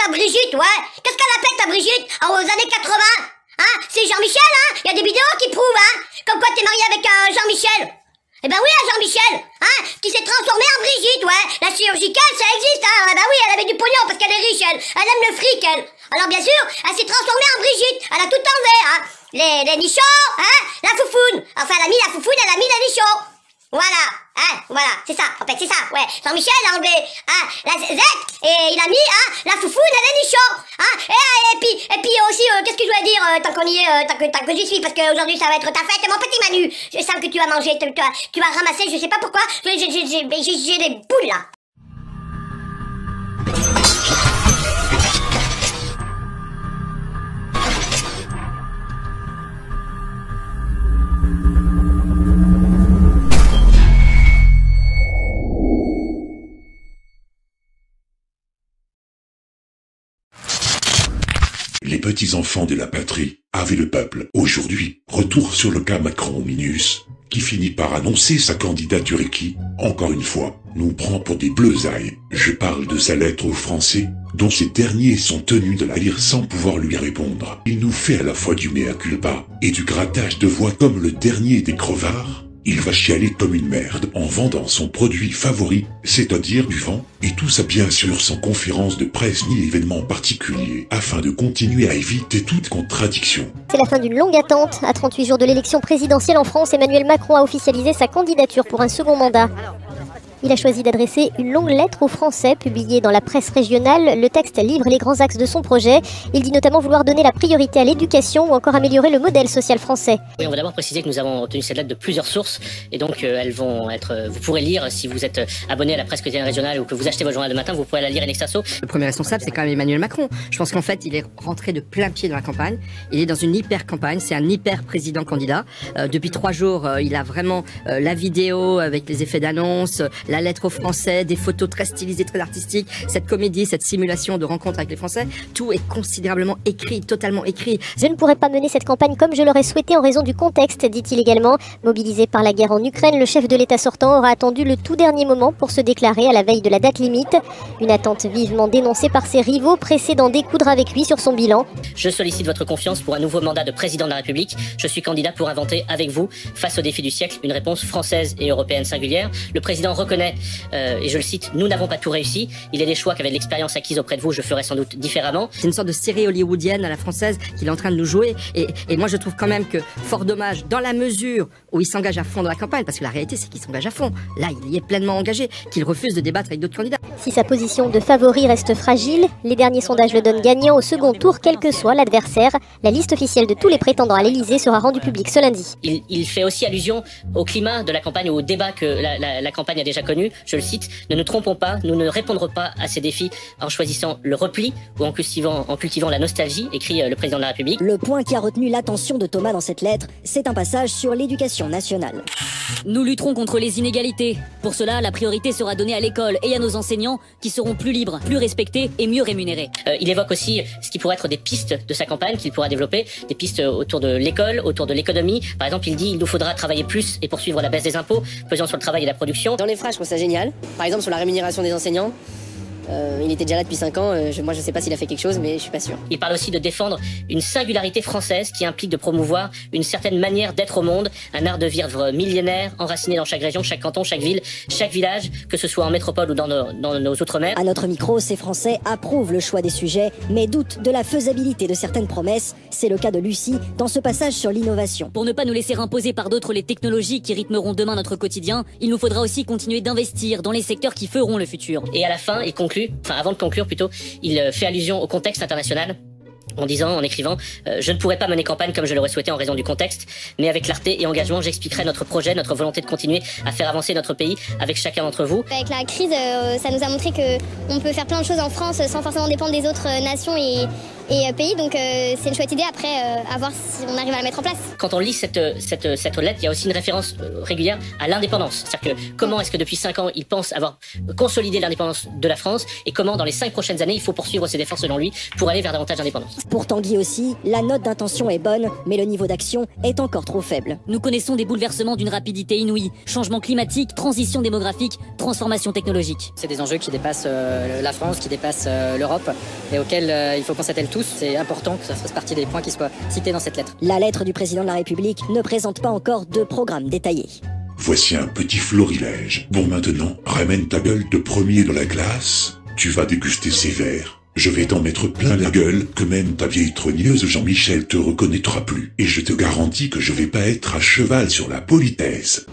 ta Brigitte, ouais. Qu'est-ce qu'elle a fait ta Brigitte aux années 80? Hein? C'est Jean-Michel, hein? Il y a des vidéos qui prouvent, hein? Comme quoi t'es marié avec Jean-Michel. Eh ben oui, Jean-Michel, hein? Qui s'est transformé en Brigitte, ouais. La chirurgicale, ça existe, hein? Eh ben oui, elle avait du pognon parce qu'elle est riche, elle. Elle aime le fric, elle. Alors bien sûr, elle s'est transformée en Brigitte. Elle a tout enlevé, hein? Les nichons, hein? La foufoune. Enfin, elle a mis la foufoune, elle a mis les nichons. Voilà, hein, voilà, c'est ça, en fait, c'est ça, ouais. Jean-Michel a enlevé, hein, la zette, et il a mis, hein, la foufoune et les nichons, hein, et puis aussi, qu'est-ce que je voulais dire, tant qu'on y est, tant que j'y suis, parce qu'aujourd'hui ça va être ta fête, mon petit Manu, c'est ça que tu vas manger, tu vas ramasser, je sais pas pourquoi, j'ai des boules, là. Les petits-enfants de la patrie avaient le peuple. Aujourd'hui, retour sur le cas Macron-Minus, qui finit par annoncer sa candidature et qui, encore une fois, nous prend pour des bleusailles. Je parle de sa lettre aux Français, dont ces derniers sont tenus de la lire sans pouvoir lui répondre. Il nous fait à la fois du mea culpa et du grattage de voix comme le dernier des crevards. Il va chialer comme une merde en vendant son produit favori, c'est-à-dire du vent, et tout ça bien sûr sans conférence de presse ni événement particulier, afin de continuer à éviter toute contradiction. C'est la fin d'une longue attente. À 38 jours de l'élection présidentielle en France, Emmanuel Macron a officialisé sa candidature pour un second mandat. Il a choisi d'adresser une longue lettre aux Français, publiée dans la presse régionale. Le texte livre les grands axes de son projet. Il dit notamment vouloir donner la priorité à l'éducation ou encore améliorer le modèle social français. Oui, on va d'abord préciser que nous avons obtenu cette lettre de plusieurs sources et donc elles vont être, vous pourrez lire si vous êtes abonné à la presse quotidienne régionale ou que vous achetez votre journal de matin, vous pourrez la lire in extenso. Le premier responsable, c'est quand même Emmanuel Macron. Je pense qu'en fait, il est rentré de plein pied dans la campagne. Il est dans une hyper campagne, c'est un hyper président candidat. Depuis 3 jours, il a vraiment la vidéo avec les effets d'annonce, la lettre aux Français, des photos très stylisées, très artistiques, cette comédie, cette simulation de rencontre avec les Français, tout est considérablement écrit, totalement écrit. Je ne pourrais pas mener cette campagne comme je l'aurais souhaité en raison du contexte, dit-il également. Mobilisé par la guerre en Ukraine, le chef de l'État sortant aura attendu le tout dernier moment pour se déclarer à la veille de la date limite. Une attente vivement dénoncée par ses rivaux, pressés d'en découdre avec lui sur son bilan. Je sollicite votre confiance pour un nouveau mandat de président de la République. Je suis candidat pour inventer avec vous, face aux défis du siècle, une réponse française et européenne singulière. Le président reconnaît, et je le cite, nous n'avons pas tout réussi. Il y a des choix qu'avec l'expérience acquise auprès de vous, je ferai sans doute différemment. C'est une sorte de série hollywoodienne à la française qu'il est en train de nous jouer. Et moi, je trouve quand même que, fort dommage, dans la mesure où il s'engage à fond dans la campagne, parce que la réalité, c'est qu'il s'engage à fond. Là, il y est pleinement engagé, qu'il refuse de débattre avec d'autres candidats. Si sa position de favori reste fragile, les derniers sondages le donnent gagnant au second tour, quel que soit l'adversaire. La liste officielle de tous les prétendants à l'Elysée sera rendue publique ce lundi. Il fait aussi allusion au climat de la campagne ou au débat que la campagne a déjà connu. Je le cite, ne nous trompons pas, nous ne répondrons pas à ces défis en choisissant le repli ou en cultivant la nostalgie, écrit le président de la République. Le point qui a retenu l'attention de Thomas dans cette lettre, c'est un passage sur l'éducation nationale. Nous lutterons contre les inégalités. Pour cela, la priorité sera donnée à l'école et à nos enseignants qui seront plus libres, plus respectés et mieux rémunérés. Il évoque aussi ce qui pourrait être des pistes de sa campagne qu'il pourra développer, des pistes autour de l'école, autour de l'économie. Par exemple, il dit il nous faudra travailler plus et poursuivre la baisse des impôts, pesant sur le travail et la production. Dans les phrases, je trouve ça génial. Par exemple, sur la rémunération des enseignants. Il était déjà là depuis 5 ans, moi je sais pas s'il a fait quelque chose, mais je suis pas sûr. Il parle aussi de défendre une singularité française qui implique de promouvoir une certaine manière d'être au monde, un art de vivre millénaire, enraciné dans chaque région, chaque canton, chaque ville, chaque village, que ce soit en métropole ou dans nos outre-mer. À notre micro, ces Français approuvent le choix des sujets, mais doutent de la faisabilité de certaines promesses. C'est le cas de Lucie dans ce passage sur l'innovation. Pour ne pas nous laisser imposer par d'autres les technologies qui rythmeront demain notre quotidien, il nous faudra aussi continuer d'investir dans les secteurs qui feront le futur. Et à la fin, il conclut, avant de conclure plutôt, il fait allusion au contexte international en écrivant je ne pourrais pas mener campagne comme je l'aurais souhaité en raison du contexte, mais avec clarté et engagement, j'expliquerai notre projet, notre volonté de continuer à faire avancer notre pays avec chacun d'entre vous. Avec la crise, ça nous a montré qu'on peut faire plein de choses en France sans forcément dépendre des autres nations et pays, donc c'est une chouette idée après à voir si on arrive à la mettre en place. Quand on lit cette lettre, il y a aussi une référence régulière à l'indépendance. C'est-à-dire que comment est-ce que depuis 5 ans, il pense avoir consolidé l'indépendance de la France et comment dans les 5 prochaines années, il faut poursuivre ses efforts selon lui pour aller vers davantage d'indépendance. Pour Tanguy aussi, la note d'intention est bonne, mais le niveau d'action est encore trop faible. Nous connaissons des bouleversements d'une rapidité inouïe. Changement climatique, transition démographique, transformation technologique. C'est des enjeux qui dépassent la France, qui dépassent l'Europe et auxquels il faut qu'on s'attelle tous. C'est important que ça fasse partie des points qui soient cités dans cette lettre. La lettre du président de la République ne présente pas encore de programme détaillé. Voici un petit florilège. Bon, maintenant, ramène ta gueule de premier dans la glace. Tu vas déguster ces verres. Je vais t'en mettre plein la gueule, que même ta vieille trogneuse Jean-Michel te reconnaîtra plus. Et je te garantis que je vais pas être à cheval sur la politesse.